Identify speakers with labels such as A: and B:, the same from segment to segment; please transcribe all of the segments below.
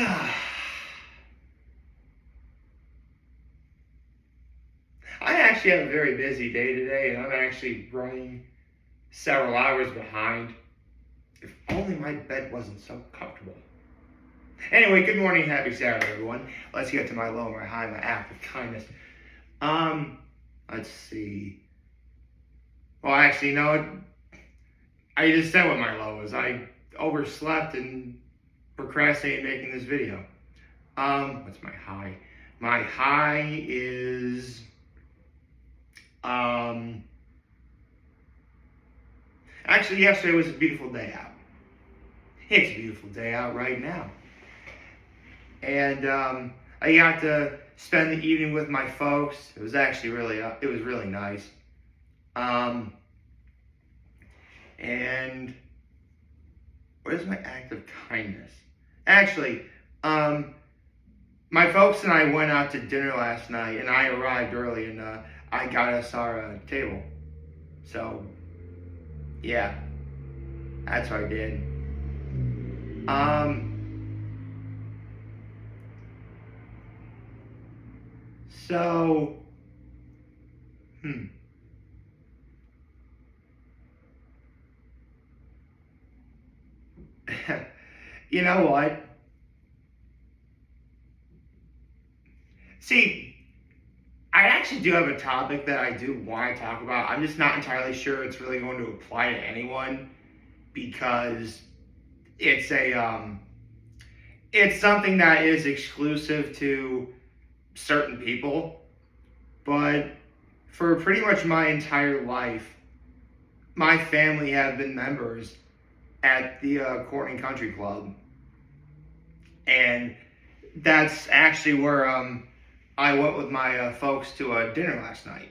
A: I actually have a very busy day today, and I'm actually running several hours behind. If only my bed wasn't so comfortable. Anyway, good morning, happy Saturday, everyone. Let's get to my low, my high, my act of kindness. Um, let's see. Well, actually, no, I just said what my low is. I overslept and procrastinated making this video. What's my high? My high is actually yesterday was a beautiful day out. It's a beautiful day out right now. And I got to spend the evening with my folks. It was actually really nice. And what is my act of kindness? Actually, my folks and I went out to dinner last night, and I arrived early, and I got us our table. So, yeah, that's what I did. So, you know what? See, I actually do have a topic that I do want to talk about. I'm just not entirely sure it's really going to apply to anyone because it's something that is exclusive to certain people. But for pretty much my entire life, my family have been members at the Corning Country Club, and that's actually where I went with my folks to dinner last night.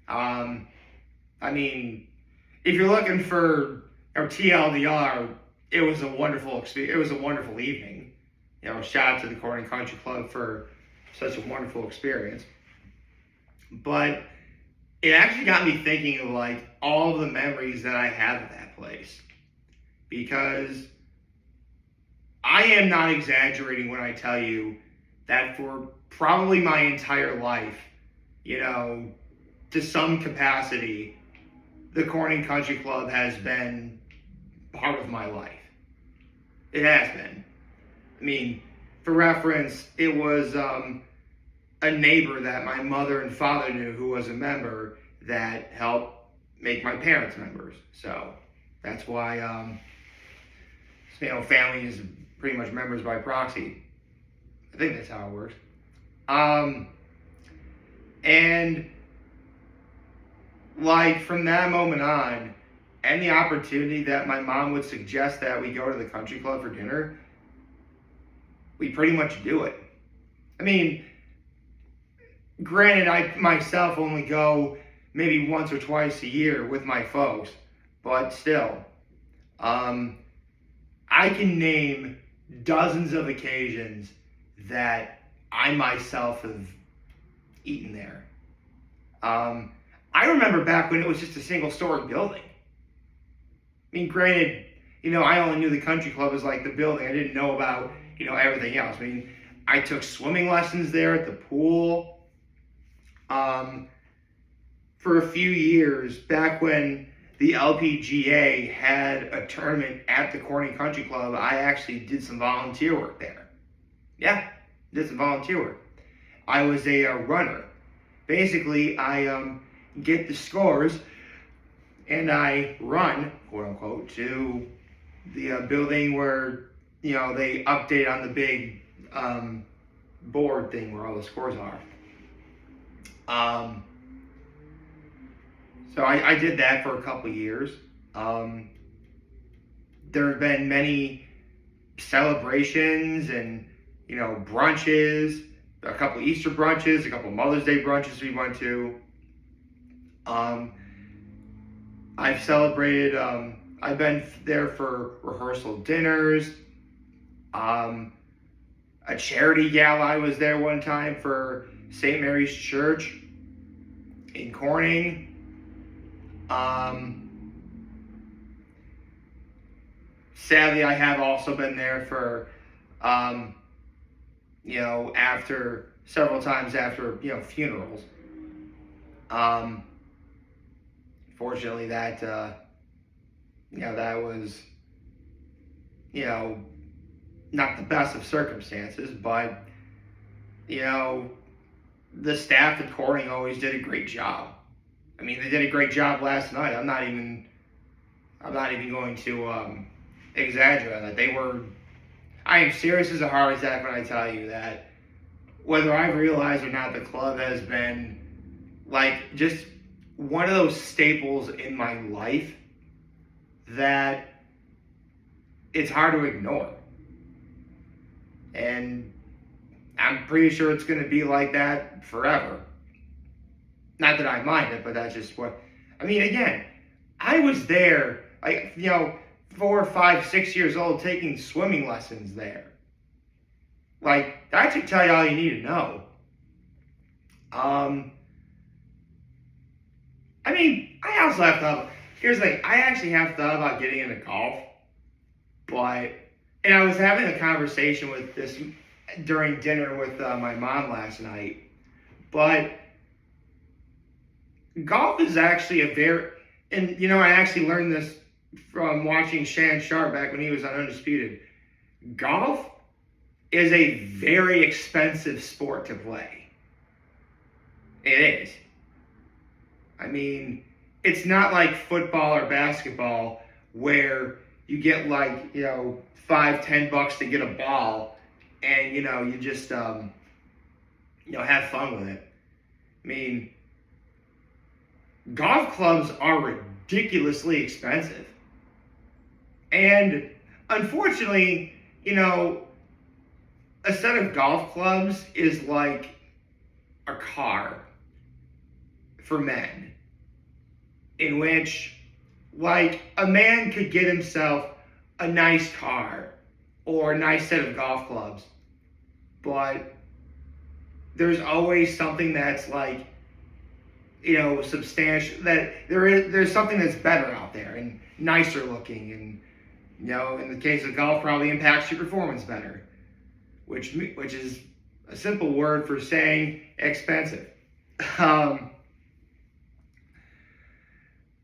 A: I mean, if you're looking for TLDR, it was a wonderful experience. It was a wonderful evening. Shout out to the Corning Country Club for such a wonderful experience. But it actually got me thinking of like all the memories that I have at that place, because I am not exaggerating when I tell you that for probably my entire life, to some capacity, the Corning Country Club has been part of my life. It has been. I mean, for reference, it was a neighbor that my mother and father knew who was a member that helped make my parents members. So that's why, family is pretty much members by proxy. I think that's how it works. And like from that moment on, any opportunity that my mom would suggest that we go to the country club for dinner, we pretty much do it. I mean, granted, I myself only go maybe once or twice a year with my folks, but still, I can name dozens of occasions that I myself have eaten there. I remember back when it was just a single-story building. I mean, granted, I only knew the country club as like the building. I didn't know about, everything else. I mean, I took swimming lessons there at the pool. For a few years, back when the LPGA had a tournament at the Corning Country Club, I actually did some volunteer work there. Yeah, did some volunteer work. I was a runner. Basically, I get the scores and I run, quote unquote, to the building where, they update on the big board thing where all the scores are. So I did that for a couple years. There have been many celebrations and, brunches, a couple Easter brunches, a couple Mother's Day brunches we went to. I've celebrated, I've been there for rehearsal dinners. A charity gala, I was there one time for St. Mary's Church in Corning. Sadly, I have also been there for Um, after several times after funerals. Um, Fortunately, that was you know not the best of circumstances, but you know the staff at Corning always did a great job. I mean, they did a great job last night. I'm not even going to exaggerate that. I am serious as a heart attack when I tell you that whether I've realized or not, the club has been like just one of those staples in my life that it's hard to ignore. And I'm pretty sure it's going to be like that forever. Not that I mind it, but that's just what. I mean, again, I was there, 4, 5, 6 years old, taking swimming lessons there. Like, that should tell you all you need to know. I mean, I also have thought. Here's the thing: I actually have thought about getting into golf, and I was having a conversation with this during dinner with my mom last night. But golf is actually and I actually learned this from watching Shan Sharp back when he was on Undisputed. Golf is a very expensive sport to play. It is. I mean, it's not like football or basketball where you get like, $5-10 to get a ball and, you just, have fun with it. I mean, golf clubs are ridiculously expensive. And unfortunately, a set of golf clubs is like a car for men, in which, like, a man could get himself a nice car or a nice set of golf clubs, but there's always something that's like, substantial, that there's something that's better out there and nicer looking, and in the case of golf, probably impacts your performance better, which is a simple word for saying expensive.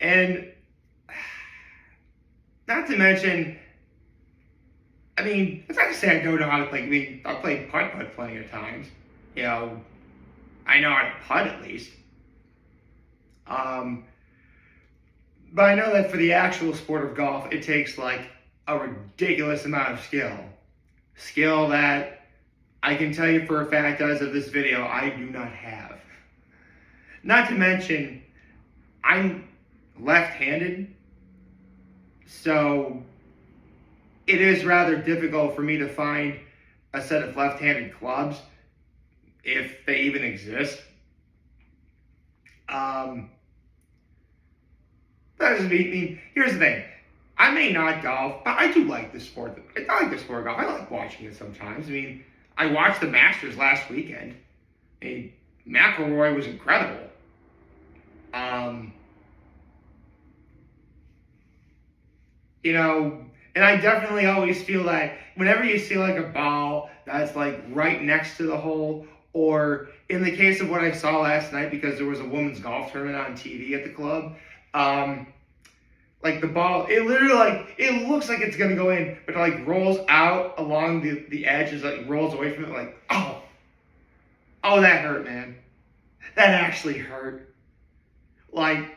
A: And not to mention, I mean, it's not to say I don't know how to play. I mean, I've played putt plenty of times. I know how to putt at least. But I know that for the actual sport of golf, it takes like a ridiculous amount of skill. Skill that I can tell you for a fact, as of this video, I do not have. Not to mention, I'm left-handed, so it is rather difficult for me to find a set of left-handed clubs, if they even exist. That doesn't mean, here's the thing. I may not golf, but I do like the sport. I like the sport of golf. I like watching it sometimes. I mean, I watched the Masters last weekend. I mean, McIlroy was incredible. And I definitely always feel that whenever you see like a ball that's like right next to the hole, or in the case of what I saw last night, because there was a women's golf tournament on TV at the club, like the ball, it literally it looks like it's gonna go in, but it like rolls out along the edges, like rolls away from it, like, oh, that hurt, man. That actually hurt. Like,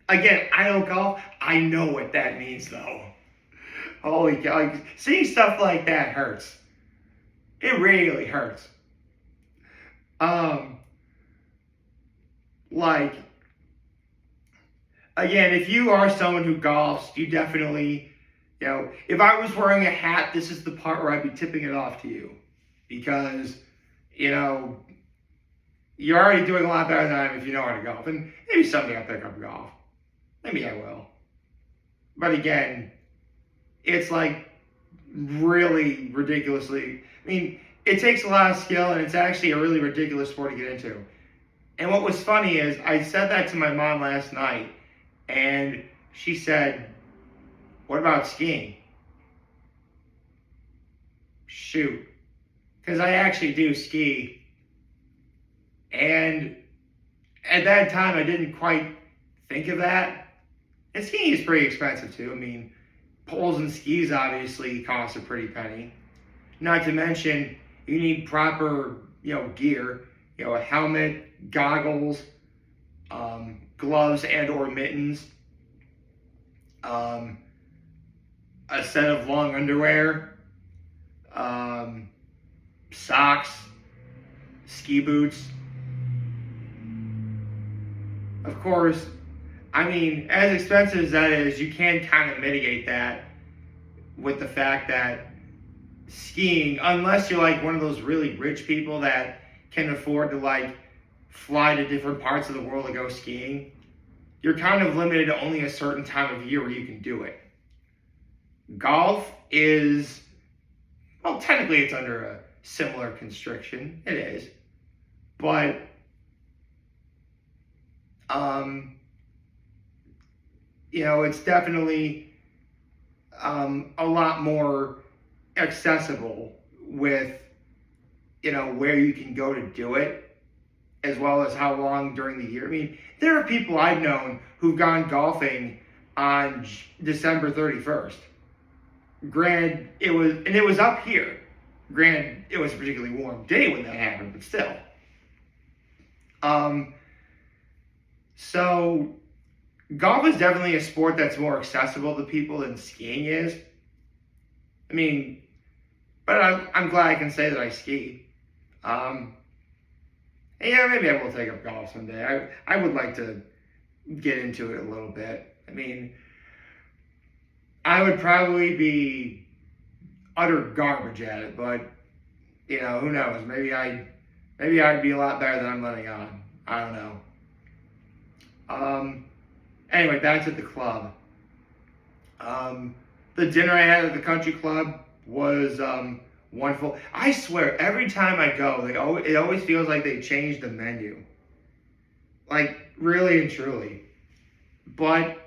A: again, I don't golf. I know what that means, though. Holy cow. Like, seeing stuff like that hurts. It really hurts. Like, again, if you are someone who golfs, you definitely, if I was wearing a hat, this is the part where I'd be tipping it off to you. Because, you're already doing a lot better than I am if you know how to golf. And maybe someday I'll pick up golf. Maybe I will. But again, it's like really ridiculously, I mean, it takes a lot of skill, and it's actually a really ridiculous sport to get into. And what was funny is I said that to my mom last night, and she said, "What about skiing?" shoot, because I actually do ski, and at that time I didn't quite think of that. And skiing is pretty expensive too. I mean, poles and skis obviously cost a pretty penny. Not to mention, you need proper, gear. A helmet, goggles, gloves and/or mittens, a set of long underwear, socks, ski boots. Of course, I mean, as expensive as that is, you can kind of mitigate that with the fact that skiing, unless you're like one of those really rich people that can afford to like fly to different parts of the world to go skiing, you're kind of limited to only a certain time of year where you can do it. Golf is, well, technically it's under a similar constriction. It is. But, it's definitely a lot more accessible with, where you can go to do it, as well as how long during the year. I mean, there are people I've known who've gone golfing on December 31st. Granted, it was up here. Granted, it was a particularly warm day when that happened, but still. So golf is definitely a sport that's more accessible to people than skiing is. I mean, but I'm glad I can say that I ski. Yeah, maybe I will take up golf someday. I would like to get into it a little bit. I mean, I would probably be utter garbage at it, but who knows? Maybe I'd be a lot better than I'm letting on. I don't know. Anyway, back to the club. The dinner I had at the country club was wonderful. I swear, every time I go, it always feels like they changed the menu. Like, really and truly. But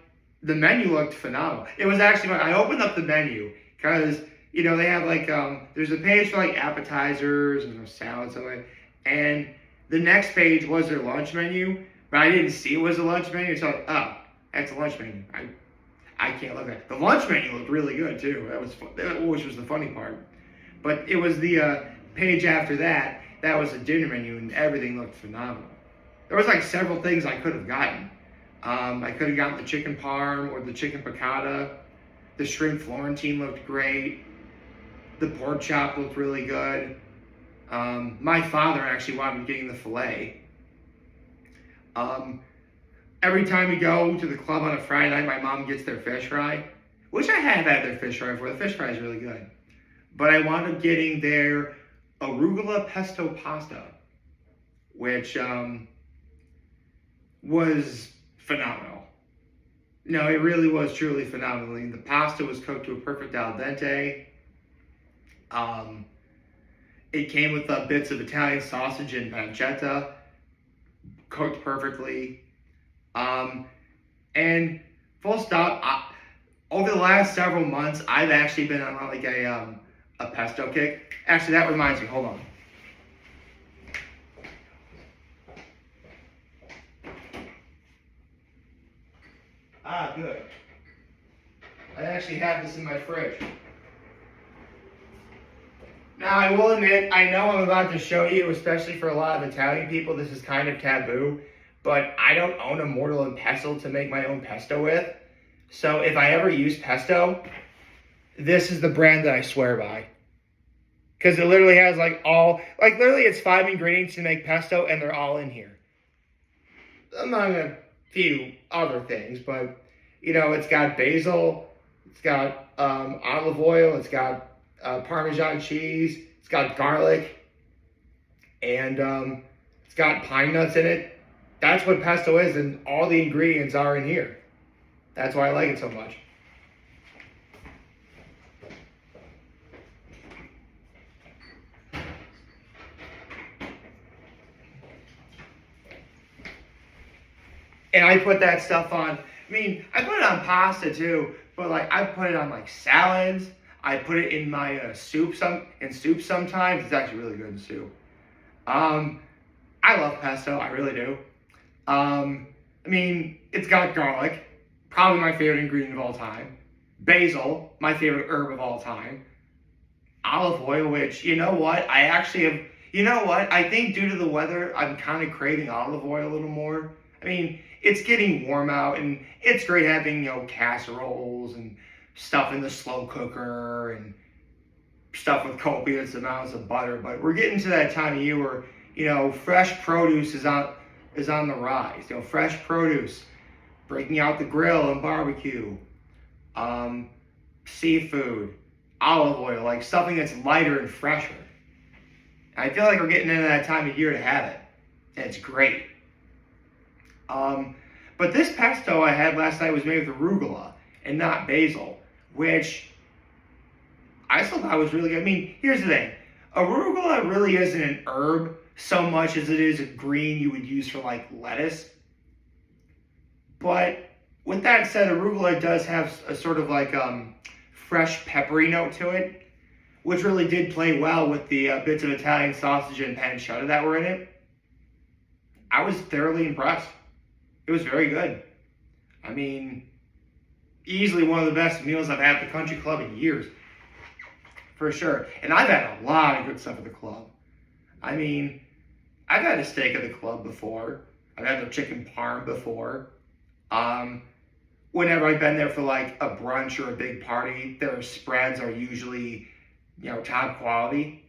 A: the menu looked phenomenal. It was actually fun. I opened up the menu because, they have like, there's a page for like appetizers and salads and like, and the next page was their lunch menu, but I didn't see it was a lunch menu. So, oh, that's a lunch menu. I can't look at it. The lunch menu looked really good too. Which was the funny part. But it was the page after that was the dinner menu, and everything looked phenomenal. There was like several things I could have gotten. I could have gotten the chicken parm or the chicken piccata. The shrimp Florentine looked great. The pork chop looked really good. My father actually wound up getting the filet. Every time we go to the club on a Friday night, my mom gets their fish fry, which I have had their fish fry before. The fish fry is really good. But I wound up getting their arugula pesto pasta, which was phenomenal. No, it really was truly phenomenal. The pasta was cooked to a perfect al dente. It came with bits of Italian sausage and pancetta, cooked perfectly. And full stop, over the last several months, I've actually been on like a pesto kick. Actually, that reminds me, hold on. Ah, good. I actually have this in my fridge. Now, I will admit, I know I'm about to show you, especially for a lot of Italian people, this is kind of taboo, but I don't own a mortar and pestle to make my own pesto with. So if I ever use pesto, this is the brand that I swear by. Because it literally has literally it's 5 ingredients to make pesto, and they're all in here. Among a few other things, but, it's got basil, it's got olive oil, it's got Parmesan cheese, it's got garlic, and it's got pine nuts in it. That's what pesto is, and all the ingredients are in here. That's why I like it so much. And I put that stuff on, I mean, I put it on pasta too, but I put it on salads. I put it in my soup sometimes. It's actually really good in soup. Um, I love pesto. I really do. I mean, it's got garlic, probably my favorite ingredient of all time. Basil, my favorite herb of all time. Olive oil, which, you know what? I actually have, you know what? I think due to the weather, I'm kind of craving olive oil a little more. I mean, it's getting warm out, and it's great having, casseroles and stuff in the slow cooker and stuff with copious amounts of butter. But we're getting to that time of year where, fresh produce is on the rise. Fresh produce, breaking out the grill and barbecue, seafood, olive oil, like something that's lighter and fresher. I feel like we're getting into that time of year to have it, and it's great. But this pesto I had last night was made with arugula and not basil, which I still thought was really good. I mean, here's the thing. Arugula really isn't an herb so much as it is a green you would use for like lettuce. But with that said, arugula does have a sort of like fresh peppery note to it, which really did play well with the bits of Italian sausage and pancetta that were in it. I was thoroughly impressed. It was very good. I mean, easily one of the best meals I've had at the country club in years. For sure. And I've had a lot of good stuff at the club. I mean, I've had a steak at the club before. I've had their chicken parm before. Whenever I've been there for like a brunch or a big party, their spreads are usually, top quality.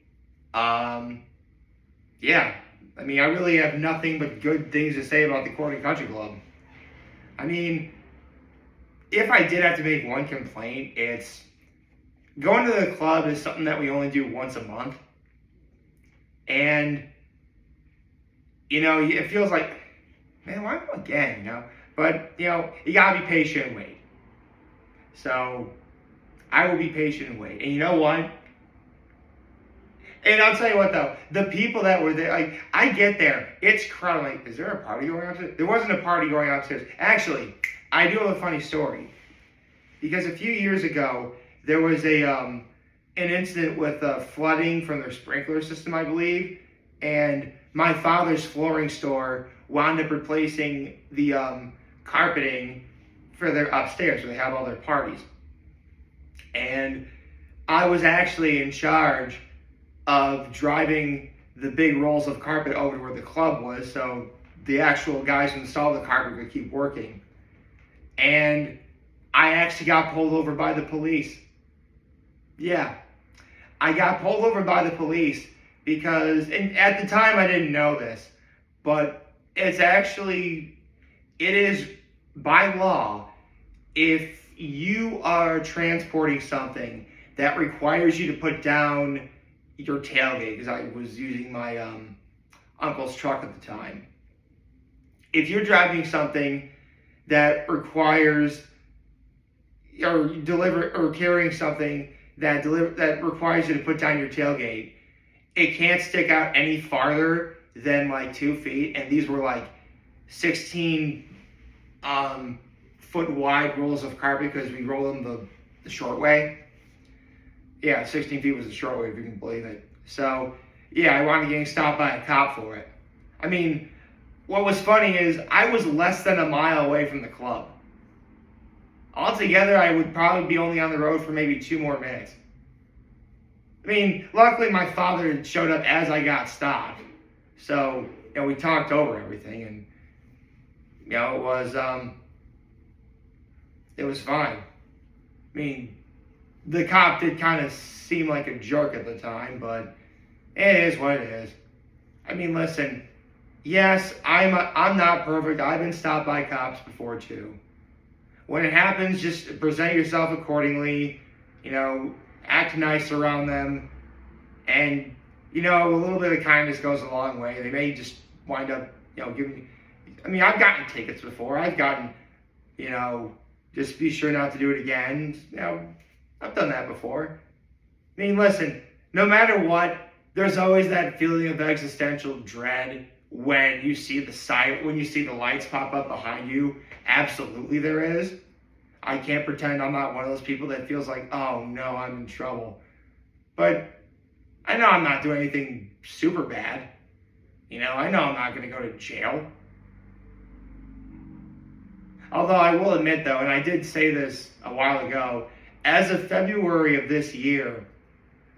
A: Yeah. I mean, I really have nothing but good things to say about the Corning Country Club. I mean, if I did have to make one complaint, it's going to the club is something that we only do once a month. And, it feels like, man, why go again, But, you gotta be patient and wait. So, I will be patient and wait. And you know what? And I'll tell you what though, the people that were there, like, I get there, it's crowded. Like, is there a party going on upstairs? There wasn't a party going on upstairs. Actually, I do have a funny story. Because a few years ago, there was an incident with flooding from their sprinkler system, I believe. And my father's flooring store wound up replacing the carpeting for their upstairs, where they have all their parties. And I was actually in charge of driving the big rolls of carpet over to where the club was, so the actual guys who installed the carpet could keep working. And I actually got pulled over by the police. Yeah, I got pulled over by the police because, and at the time I didn't know this, but it is by law, if you are transporting something that requires you to put down your tailgate, because I was using my uncle's truck at the time. If you're driving something that requires or carrying something that requires you to put down your tailgate, it can't stick out any farther than like 2 feet. And these were like 16 foot wide rolls of carpet because we roll them the short way. Yeah, 16 feet was the short way, if you can believe it. So, yeah, I wound up getting stopped by a cop for it. I mean, what was funny is I was less than a mile away from the club. Altogether, I would probably be only on the road for maybe 2 more minutes. I mean, luckily my father showed up as I got stopped. So, we talked over everything, and, it was fine. I mean, the cop did kind of seem like a jerk at the time, but it is what it is. I mean, listen, yes, I'm not perfect. I've been stopped by cops before too. When it happens, just present yourself accordingly, act nice around them, and, a little bit of kindness goes a long way. They may just wind up, giving me, I've gotten tickets before. I've gotten, just be sure not to do it again. I've done that before. I mean, listen, no matter what, there's always that feeling of existential dread when you see the lights pop up behind you. Absolutely there is. I can't pretend I'm not one of those people that feels like, oh no, I'm in trouble. But I know I'm not doing anything super bad. I know I'm not going to go to jail. Although I will admit, though, and I did say this a while ago, as of February of this year,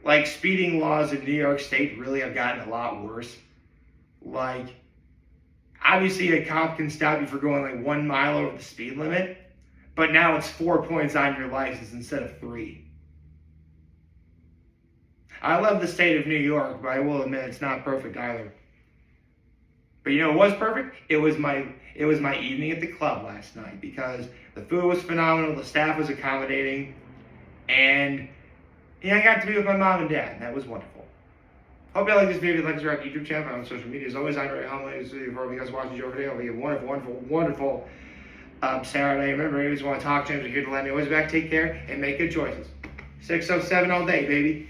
A: like, speeding laws in New York State really have gotten a lot worse. Like, obviously a cop can stop you for going like 1 mile over the speed limit, but now it's 4 points on your license instead of 3. I love the state of New York, but I will admit it's not perfect either. But what was perfect? It was my evening at the club last night, because the food was phenomenal, the staff was accommodating, and I got to be with my mom and dad. That was wonderful. Hope you like this video. If you like this, our YouTube channel, on social media. As always, I'm very humble. For you guys watching the show today, hope you have a wonderful, wonderful, wonderful Saturday. Remember, if you just want to talk to me, you're here to let me always back. Take care and make good choices. 607 all day, baby.